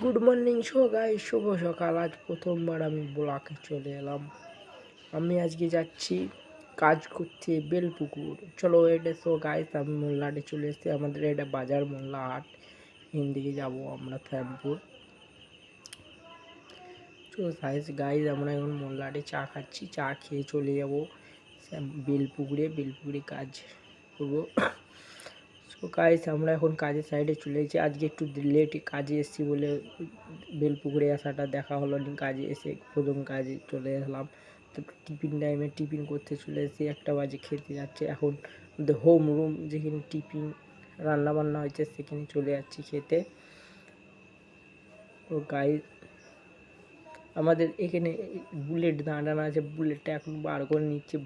Good morning so guys, শুভ সকাল। আজ প্রথমবার আমি ব্লকে চলে এলাম। আমি আজকে যাচ্ছি কাজ করতে বেলপুকুর। চলো এটা সো গাইস, আমি মোল্লাহাটে চলে এসেছি। আমাদের এটা বাজার মোল্লাহাট, এখান দিকে যাবো আমরা শ্যামপুর। চলো গাইস, আমরা এখন মোল্লাহাটে চা খাচ্ছি। চা খেয়ে চলে যাবো বেলপুকুরে কাজ করবো। তো গাইস, আমরা এখন কাজের সাইডে চলে এসেছি। আজকে একটু লেট কাজে এসেছি বলে বেলপুকুরে আসাটা দেখা হলো না। কাজে এসে প্রথম কাজে চলে এলাম। তো টিফিন টাইমে টিফিন করতে চলে এসেছি। 1টা বাজে খেতে যাচ্ছে। এখন হোম রুম যেখানে টিফিন রান্না বান্না হয়েছে সেখানে চলে যাচ্ছি খেতে। তো গাইস, আমাদের এখানে বুলেট দাঁড়ানো আছে। বুলেটটা এখন বার করে নিচ্ছে।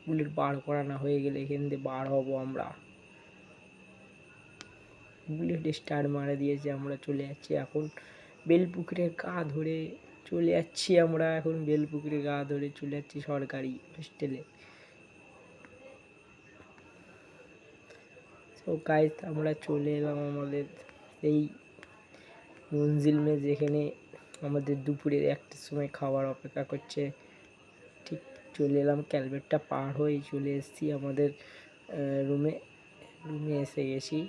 বুলেট বার করানো হয়ে গেলে এখান দিয়ে বার হবো আমরা। বুলেট স্টার্ট মারা দিয়েছে। আমরা চলে যাচ্ছি এখন বেলপুকুরের গা ধরে চলে যাচ্ছি। আমরা এখন বেলপুকুরের গা ধরে চলে যাচ্ছি সরকারি হোস্টেলে। তো গাইস, আমরা চলে এলাম আমাদের এই মঞ্জিল মে, যেখানে আমাদের দুপুরের 1টার সময় খাবার অপেক্ষা করছে। ঠিক চলে এলাম, ক্যালভেটটা পার হয়ে চলে এসেছি আমাদের রুমে এসে গেছি।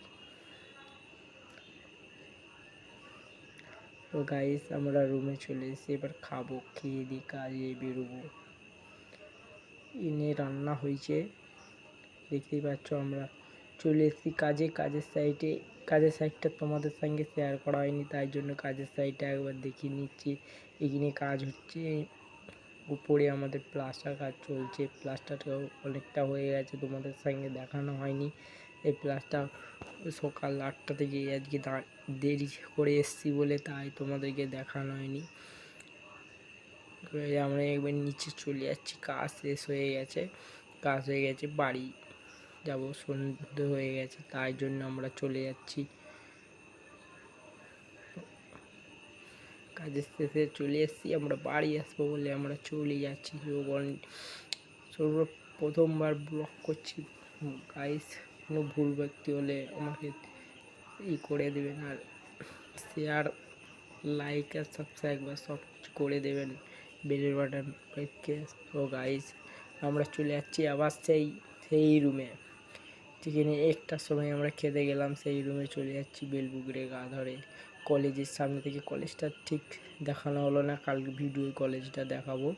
তো গাইস, আমরা রুমে চলে এসেছি। এবার খাবো, খেয়ে দিয়ে কাজে বেরোবো। এনে রান্না হয়েছে দেখতেই পাচ্ছ। আমরা চলে এসেছি কাজের সাইডটা তোমাদের সঙ্গে শেয়ার করা হয়নি, তাই জন্য কাজের সাইডটা একবার দেখিয়ে নিচ্ছি। এখানে কাজ হচ্ছে, উপরে আমাদের প্লাস্টার কাজ চলছে। প্লাস্টারটাও অনেকটা হয়ে গেছে, তোমাদের সঙ্গে দেখানো হয়নি। এই প্লাস্টার সকাল 8টা থেকে আজকে দেরি করে এসেছি বলে তাই তোমাদেরকে দেখানো হয়নি। আমরা একবার নিচে চলে যাচ্ছি। কাজ শেষ হয়ে গেছে, বাড়ি যাব। সন্ধ্যে হয়ে গেছে, তাই জন্য আমরা চলে যাচ্ছি। কাজের শেষে চলে এসেছি। আমরা বাড়ি আসবো বলে আমরা চলে যাচ্ছি। প্রথমবার ব্লগ করছি গাইস, কোনো ভুল ব্যক্তি হলে আমাকে করে দেবেন, আর শেয়ার, লাইক আর সাবস্ক্রাইব সব কিছু করে দেবেন, বেলের বাটন প্রেসকে। তো গাইস, আমরা চলে যাচ্ছি আবার সেই রুমে যেখানে 1টার সময় আমরা খেতে গেলাম। সেই রুমে চলে যাচ্ছি বেলপুকুরে গা ধরে। কলেজের সামনে থেকে, কলেজটা ঠিক দেখানো হলো না, কালকে ভিডিও কলেজটা দেখাবো।